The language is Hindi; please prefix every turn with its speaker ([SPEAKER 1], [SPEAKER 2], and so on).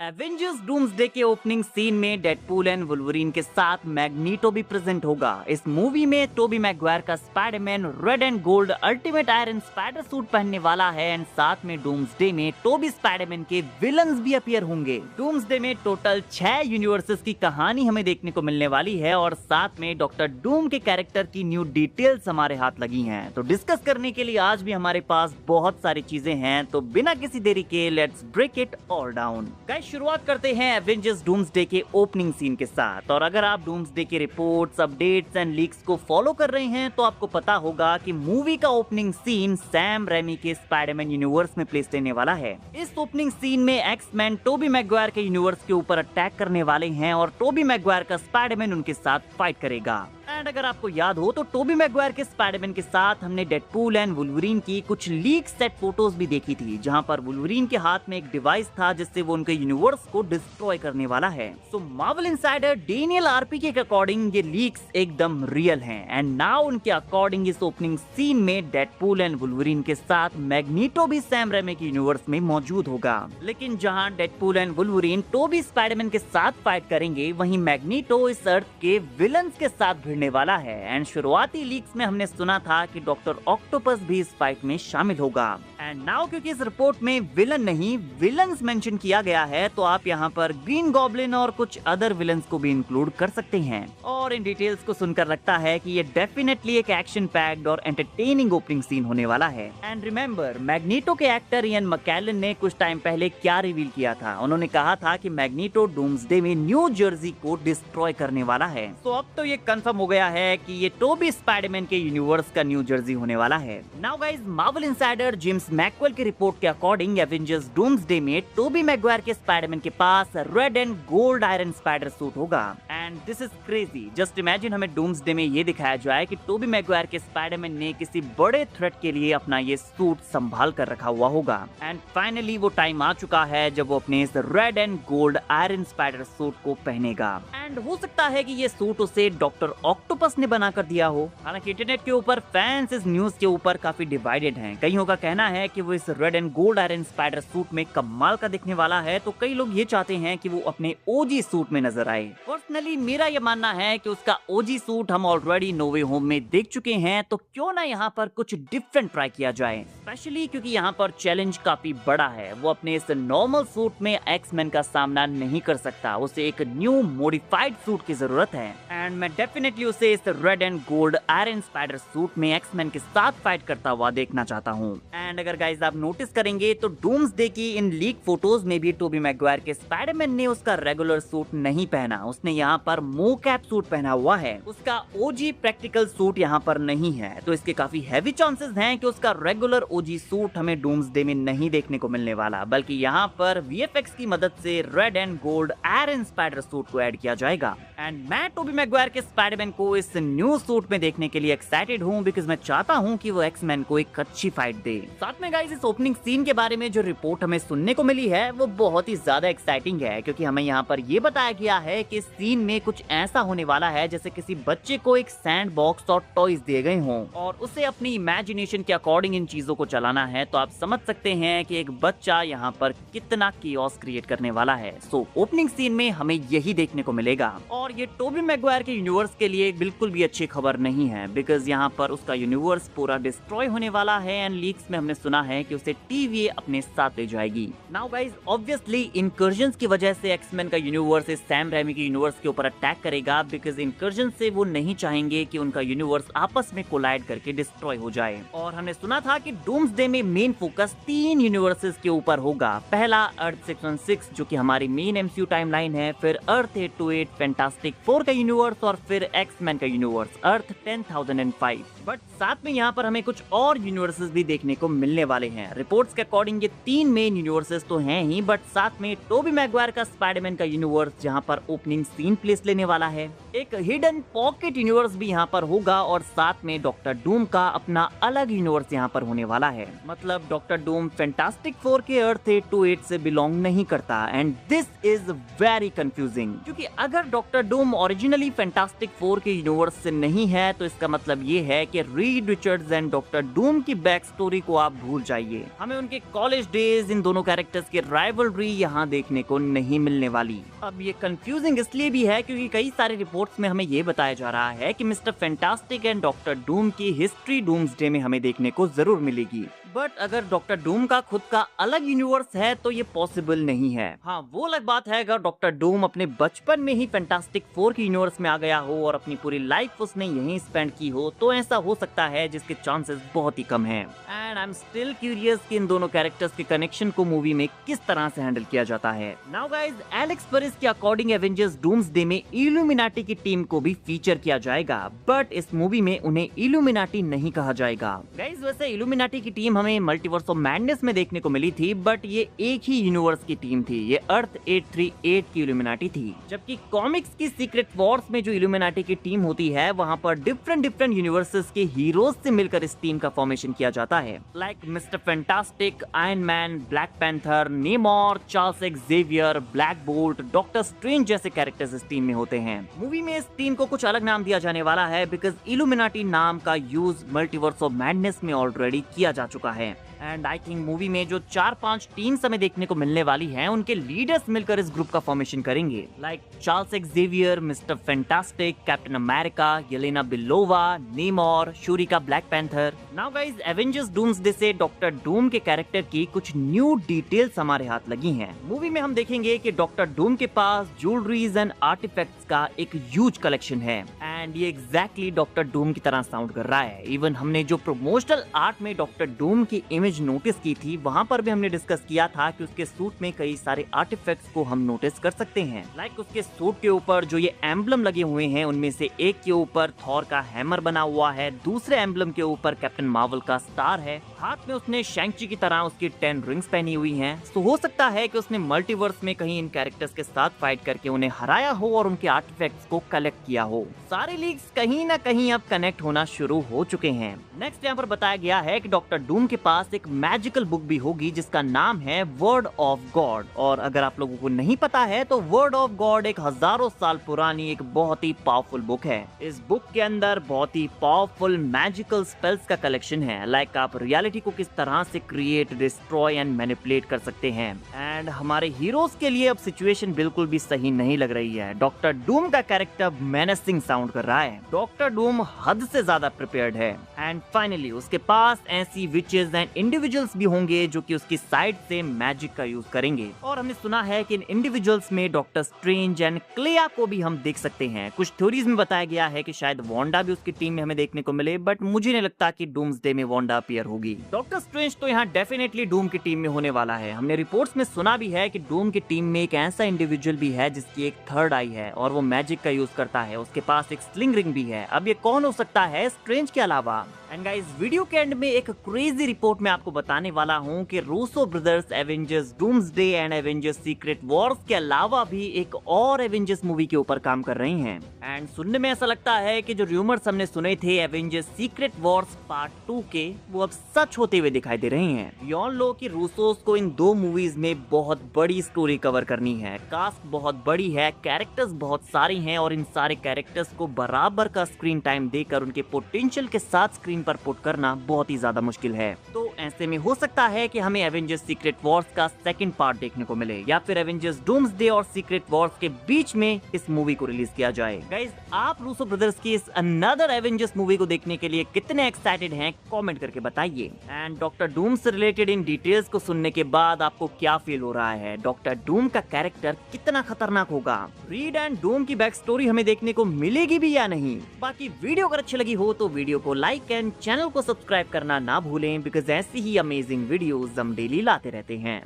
[SPEAKER 1] एवेंजर्स डूम्सडे के ओपनिंग सीन में डेडपूल एंड वुल्वरीन के साथ मैग्नीटो भी प्रेजेंट होगा। इस मूवी में टोबी मैगवायर का Spiderman red and gold ultimate iron spider suit पहनने वाला है एंड साथ में डूम्सडे में टोबी स्पाइडरमैन के विलन्स भी अपीयर होंगे। डूम्सडे में टोटल 6 यूनिवर्सेस की कहानी हमें देखने को मिलने वाली है और साथ में डॉक्टर डूम के कैरेक्टर की न्यू डिटेल्स हमारे हाथ लगी हैं। तो डिस्कस करने के लिए आज भी हमारे पास बहुत सारी चीजें हैं, तो बिना किसी देरी के let's break it all down. शुरुआत करते हैं एवेंजर्स डूम्सडे के ओपनिंग सीन के साथ। और अगर आप डूम्सडे के रिपोर्ट्स, अपडेट्स एंड लीक्स को फॉलो कर रहे हैं तो आपको पता होगा कि मूवी का ओपनिंग सीन सैम रेमी के स्पाइडरमैन यूनिवर्स में प्लेस लेने वाला है। इस ओपनिंग सीन में एक्स-मैन टोबी मैगवायर के यूनिवर्स के ऊपर अटैक करने वाले हैं और टोबी मैगवायर का स्पाइडरमैन उनके साथ फाइट करेगा। एंड अगर आपको याद हो तो टोबी मैगवायर के स्पाइडरमैन के साथ हमने डेडपूल एंड वुल्वरीन की कुछ लीक सेट फोटोज भी देखी थी, जहां पर वुल्वरीन के हाथ में एक डिवाइस था जिससे वो उनके यूनिवर्स को डिस्ट्रॉय करने वाला है। सो मार्वल इनसाइडर डेनियल आरपीके के अकॉर्डिंग ये लीक्स एकदम रियल हैं एंड नाउ उनके अकॉर्डिंग इस ओपनिंग सीन में डेडपूल एंड वुल्वरीन के साथ मैग्नीटो भी सैम रेमी के यूनिवर्स में मौजूद होगा। लेकिन जहां Deadpool and Wolverine Tobey Spiderman के साथ फाइट करेंगे, वहीं मैग्नीटो इस अर्थ के विलन्स के साथ भिड़ने वाला है। एंड शुरुआती लीक्स में हमने सुना था कि डॉक्टर ऑक्टोपस भी इस फाइट में शामिल होगा। एंड नाउ क्योंकि इस रिपोर्ट में विलन नहीं विलन्स मेंशन किया गया है, तो आप यहाँ पर ग्रीन गॉब्लिन और कुछ अदर विलन्स को भी इंक्लूड कर सकते हैं। और इन डिटेल्स को सुनकर लगता है कि ये डेफिनेटली एक एक्शन पैक्ड और एंटरटेनिंग ओपनिंग सीन होने वाला है। एंड रिमेंबर, मैग्नीटो के एक्टर इयन मैकेलन ने कुछ टाइम पहले क्या रिवील किया था। उन्होंने कहा था कि मैग्नीटो डूम्सडे में न्यू जर्सी को डिस्ट्रॉय करने वाला है। तो अब तो ये कंफर्म हो गया है कि ये टोबी स्पाइडरमैन के यूनिवर्स का न्यू जर्सी होने वाला है। Now guys, Marvel insider James McWell की रिपोर्ट के अकॉर्डिंग एवेंजर्स डूम्सडे में टोबी मैगवायर के स्पाइडरमैन के पास red and gold iron spider suit होगा। And this is crazy. Just imagine हमें डूम्सडे में ये दिखाया जाए कि टोबी मैगवायर के स्पाइडरमैन ने किसी बड़े थ्रेट के लिए अपना ये सूट संभाल कर रखा हुआ होगा। एंड फाइनली वो टाइम आ चुका है जब वो अपने इस red and gold iron spider suit को पहनेगा। एंड हो सकता है कि ये सूट उसे डॉक्टर ऑक्टोपस ने बना कर दिया हो। हालांकि इंटरनेट के ऊपर फैंस इस न्यूज के ऊपर काफी डिवाइडेड हैं। कईयों का कहना है कि वो इस red and gold iron spider suit में कमाल का दिखने वाला है, तो कई लोग ये चाहते हैं कि वो अपने ओजी सूट में नजर आए। पर्सनली मेरा ये मानना है कि उसका ओजी सूट हम ऑलरेडी नो वे होम में देख चुके हैं, तो क्यों ना यहाँ पर कुछ डिफरेंट ट्राई किया जाए। स्पेशली क्योंकि यहाँ पर चैलेंज काफी बड़ा है। वो अपने इस नॉर्मल सूट में एक्स-मैन का सामना नहीं कर सकता, उसे एक न्यू मॉडिफाइड सूट की जरूरत है। एंड मैं डेफिनेटली उसे इस red and gold iron spider suit में एक्स-मैन के साथ फाइट करता हुआ देखना चाहता हूँ। एंड अगर गाइस आप नोटिस करेंगे तो डूम्सडे की इन लीक फोटोज में भी टोबी मैगवायर के स्पाइडरमैन ने उसका रेगुलर सूट नहीं पहना, उसने यहाँ पर मोकैप सूट पहना हुआ है। उसका ओजी प्रैक्टिकल सूट यहाँ पर नहीं है, तो इसके काफी हैवी चांसेस हैं कि उसका रेगुलर ओजी सूट हमें डूम्सडे में नहीं देखने को मिलने वाला, बल्कि यहाँ पर वीएफएक्स की मदद से red and gold iron spider suit को ऐड किया जाएगा। एंड मैं टोबी मैगवायर के स्पाइडरमैन को इस न्यू सूट में देखने के लिए एक्साइटेड हूँ, बिकॉज मैं चाहता हूँ कि वो एक्स-मैन को एक अच्छी फाइट दे। साथ में गाइस, इस ओपनिंग सीन के बारे में जो रिपोर्ट हमें सुनने को मिली है वो बहुत ही ज्यादा एक्साइटिंग है, क्योंकि हमें यहाँ पर ये बताया गया है कि सीन में कुछ ऐसा होने वाला है जैसे किसी बच्चे को एक सैंड बॉक्स और टॉयज दिए गए हों और उसे अपनी इमेजिनेशन के अकॉर्डिंग इन चीजों को चलाना है। तो आप समझ सकते हैं कि एक बच्चा यहाँ पर कितना कियोस क्रिएट करने वाला है। सो ओपनिंग सीन में हमें यही देखने को मिलेगा और ये टोबी मैगवायर के यूनिवर्स के लिए बिल्कुल भी अच्छी खबर नहीं है, बिकॉज यहाँ पर उसका यूनिवर्स पूरा डिस्ट्रॉय होने वाला है। एंड लीक्स में हमने सुना है कि उसे टीवीए अपने साथ ले जाएगी। नाउ गाइस, ऑब्वियसली इनकर्जन्स की वजह से एक्स-मैन का यूनिवर्स इस सैम रेमी के यूनिवर्स के ऊपर अटैक करेगा, बिकॉज इनकर्जन से वो नहीं चाहेंगे कि उनका यूनिवर्स आपस में कोलाइड करके डिस्ट्रॉय हो जाए। और हमने सुना था कि डूम्सडे में मेन फोकस 3 यूनिवर्सेस के ऊपर होगा। पहला अर्थ 616 जो कि हमारी मेन एमसीयू टाइमलाइन है, फिर अर्थ 828 फैंटास्टिक 4 का यूनिवर्स और फिर एक्स-मैन का यूनिवर्स अर्थ 10005। बट साथ में यहाँ पर हमें कुछ और यूनिवर्सेस भी देखने को मिलने वाले हैं। रिपोर्ट्स के अकॉर्डिंग ये 3 मेन यूनिवर्सेस तो हैं ही, बट साथ में टोबी मैगवायर का स्पाइडरमैन का यूनिवर्स जहाँ पर ओपनिंग सीन प्लेस लेने वाला है। एक हिडन पॉकेट यूनिवर्स भी यहाँ पर होगा और साथ में डॉक्टर डूम का अपना अलग यूनिवर्स यहाँ पर होने वाला है। मतलब डॉक्टर डूम फैंटास्टिक फोर के अर्थ 828 से बिलोंग नहीं करता and this is very confusing, क्योंकि अगर doctor Doom originally fantastic four के यूनिवर्स से नहीं है तो इसका मतलब ये है कि Reed Richards and doctor Doom की बैक स्टोरी को आप भूल जाइए। हमें उनके कॉलेज डेज, इन दोनों कैरेक्टर्स की राइवलरी यहाँ देखने को नहीं मिलने वाली। अब ये कंफ्यूजिंग इसलिए भी है क्योंकि कई सारे रिपोर्ट्स में हमें ये बताया जा रहा है कि mister fantastic and doctor Doom की हिस्ट्री डूम्सडे में हमें देखने को जरूर मिलेगी। बट अगर डॉक्टर डूम का खुद का अलग यूनिवर्स है तो ये पॉसिबल नहीं है। हाँ, वो अलग बात है अगर डॉक्टर डूम अपने बचपन में ही फैंटास्टिक फोर के यूनिवर्स में आ गया हो और अपनी पूरी लाइफ उसने यहीं स्पेंड की हो, तो ऐसा हो सकता है, जिसके चांसेस बहुत ही कम हैं। And I am still curious कि इन दोनों कैरेक्टर्स के कनेक्शन को मूवी में किस तरह से हैंडल किया जाता है। नाउ गाइस, एलेक्स पेरिस के अकॉर्डिंग एवेंजर्स डूम्सडे में इल्यूमिनाटी की टीम को भी फीचर किया जाएगा, बट इस मूवी में उन्हें इल्यूमिनाटी नहीं कहा जाएगा। गाइस, वैसे इल्यूमिनाटी की टीम हमें मल्टीवर्स ऑफ मैडनेस में देखने को मिली थी, बट ये एक ही यूनिवर्स की टीम थी। ये अर्थ 838 की इल्यूमिनाटी थी, जबकि कॉमिक्स की सीक्रेट वॉर्स में जो इल्यूमिनाटी की टीम होती है वहाँ पर डिफरेंट यूनिवर्सेस के हीरोज से मिलकर इस टीम का फॉर्मेशन किया जाता है। Like mister fantastic, iron man, black panther, नेमोर, Charles Xavier, black bolt, doctor strange जैसे कैरेक्टर्स इस टीम में होते हैं। मूवी में इस टीम को कुछ अलग नाम दिया जाने वाला है बिकॉज इल्यूमिनाटी नाम का यूज मल्टीवर्स ऑफ मैडनेस में ऑलरेडी किया जा चुका है। एंड आई थिंक मूवी में जो 4-5 टीम्स हमें देखने को मिलने वाली हैं, उनके लीडर्स मिलकर इस ग्रुप का फॉर्मेशन करेंगे। Like Charles Xavier, Mister Fantastic, Captain America, Yelena Belova, Namor, Shuri का Black Panther. Now guys, Avengers Doomsday से डॉक्टर डूम के कैरेक्टर की कुछ न्यू डिटेल्स हमारे हाथ लगी हैं। मूवी में हम देखेंगे कि डॉक्टर डूम के पास ज्वेलरीज एंड आर्टिफैक्ट्स का एक ह्यूज कलेक्शन है एंड ये एग्जैक्टली डॉक्टर डूम की तरह साउंड कर रहा है। इवन हमने जो प्रमोशनल आर्ट में डॉक्टर डूम की इमेज नोटिस की थी, वहाँ पर भी हमने डिस्कस किया था कि उसके सूट में कई सारे आर्टिफैक्ट्स को हम नोटिस कर सकते हैं। लाइक उसके सूट के ऊपर जो ये एम्बलम लगे हुए हैं, उनमें से एक के ऊपर थॉर का हैमर बना हुआ है, दूसरे एम्बलम के ऊपर कैप्टन मार्वल का स्टार है, हाथ में उसने शैंग-ची की तरह उसकी 10 रिंग्स पहनी हुई हैं। तो हो सकता है कि उसने मल्टीवर्स में कहीं इन कैरेक्टर्स के साथ फाइट करके उन्हें हराया हो और उनके आर्टिफैक्ट्स को कलेक्ट किया हो। सारे लीक्स कहीं ना कहीं अब कनेक्ट होना शुरू हो चुके हैं। नेक्स्ट यहाँ पर बताया गया है कि डॉक्टर डूम के पास एक मैजिकल बुक भी होगी जिसका नाम है वर्ड ऑफ गॉड। और अगर आप लोगों को नहीं पता है तो वर्ड ऑफ गॉड एक हजारों साल पुरानी एक बहुत ही पावरफुल बुक है। इस बुक के अंदर बहुत ही पावरफुल मैजिकल स्पेल्स का कलेक्शन है। लाइक आप रियलिटी को किस तरह से क्रिएट, डिस्ट्रॉय एंड मैनिपुलेट कर सकते हैं। एंड हमारे हीरोज के लिए अब सिचुएशन बिल्कुल भी सही नहीं लग रही है। डॉक्टर डूम का कैरेक्टर मेनेसिंग साउंड कर रहा है। डॉक्टर डूम हद से ज्यादा प्रिपेयर्ड है। एंड फाइनली उसके पास ऐसी विचेस एंड इंडिविजुअल्स भी होंगे जो कि उसकी साइड से मैजिक का यूज करेंगे। और हमने सुना है कि इन इंडिविजुअल्स में डॉक्टर स्ट्रेंज एंड क्लेया को भी हम देख सकते हैं। कुछ थ्योरीज में बताया गया है कि शायद वांडा भी उसकी टीम में हमें देखने को मिले, बट मुझे नहीं लगता कि डूम्सडे में वांडा अपीयर होगी। डॉक्टर स्ट्रेंज तो यहाँ डेफिनेटली डूम की टीम में होने वाला है। हमने रिपोर्ट्स में सुना भी है कि डूम की टीम में एक ऐसा इंडिविजुअल भी है जिसकी एक थर्ड आई है और वो मैजिक का यूज करता है। उसके पास एक स्लिंग रिंग भी है। अब ये कौन हो सकता है स्ट्रेंज के अलावा? एंड गाइस, वीडियो के एंड में एक क्रेजी रिपोर्ट में आपको बताने वाला हूँ कि Russo brothers Avengers doomsday and Avengers secret Wars के अलावा भी एक और एवेंजर्स मूवी के ऊपर काम कर रही हैं। एंड सुनने में ऐसा लगता है कि जो रूमर्स हमने सुने थे एवेंजर्स सीक्रेट वॉर्स पार्ट 2 के, वो अब सच होते हुए दिखाई दे रहे हैं। यॉन लो कि रूसोस को इन 2 मूवीज में बहुत बड़ी स्टोरी कवर करनी है। कास्ट बहुत बड़ी है, कैरेक्टर्स बहुत सारे हैं और इन सारे कैरेक्टर्स को बराबर का स्क्रीन टाइम देकर उनके पोटेंशियल के साथ स्क्रीन पर पुट करना बहुत ही ज्यादा मुश्किल है। तो ऐसे में हो सकता है कि हमें एवेंजर्स सीक्रेट वॉर्स का सेकंड पार्ट देखने को मिले या फिर एवेंजर्स डूम्सडे और सीक्रेट वॉर्स के बीच में इस मूवी को रिलीज किया जाए। गाइस, आप रूसो ब्रदर्स की इस अनदर एवेंजर्स मूवी को देखने के लिए कितने एक्साइटेड हैं कमेंट करके बताइए। एंड डॉक्टर डूम से रिलेटेड इन डिटेल्स को सुनने के बाद आपको क्या फील हो रहा है? डॉक्टर डूम का कैरेक्टर कितना खतरनाक होगा? रीड एंड डूम की बैक स्टोरी हमें देखने को मिलेगी भी या नहीं? बाकी वीडियो अगर अच्छी लगी हो तो वीडियो को लाइक एंड चैनल को सब्सक्राइब करना ना भूलें, बिकॉज ऐसी ही अमेजिंग वीडियोस हम डेली लाते रहते हैं।